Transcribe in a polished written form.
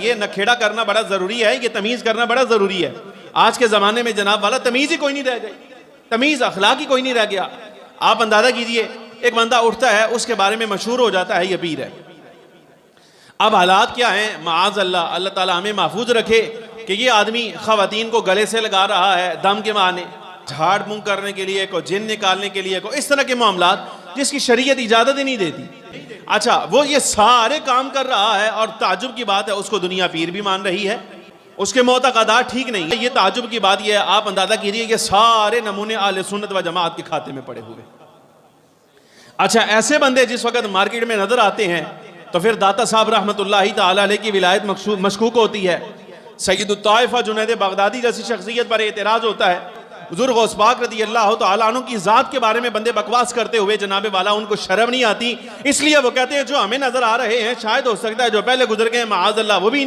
ये नखेड़ा करना बड़ा जरूरी है, ये तमीज करना बड़ा जरूरी है। आज के जमाने में जनाब वाला तमीज ही कोई नहीं रह गई, तमीज अखलाक ही कोई नहीं रह गया। आप अंदाजा कीजिए, एक बंदा उठता है, उसके बारे में मशहूर हो जाता है ये पीर है। अब हालात क्या हैं, माआज़ अल्लाह, अल्लाह ताला हमें महफूज रखे कि ये आदमी खवातीन को गले से लगा रहा है दम के माने, झाड़ फूंक करने के लिए, को जिन निकालने के लिए, को इस तरह के मामलात जिसकी शरीयत इजाजत ही नहीं देती। अच्छा, वो ये सारे काम कर रहा है और ताजुब की बात है उसको दुनिया पीर भी मान रही है, उसके मोतक़दात ठीक नहीं है। ये ताजुब की बात ये है, आप अंदाजा कीजिए ये सारे नमूने आले सुन्नत व जमात के खाते में पड़े हुए। अच्छा, ऐसे बंदे जिस वक्त मार्केट में नजर आते हैं तो फिर दाता साहब रहमतुल्लाहि तआला अलैह की विलायत मशकूक होती है। सैयद ताइफा जुनैद बगदादी जैसी शख्सियत पर एतराज होता है, हुज़ूर गौस पाक रज़ी अल्लाह तआला अन्हु की ज़ात के बारे में बंदे बकवास करते हुए जनाबे वाला उनको शर्म नहीं आती, इसलिए वो कहते हैं जो हमें नजर आ रहे हैं शायद हो सकता है जो पहले गुजर गए माअज़ अल्लाह वो भी नहीं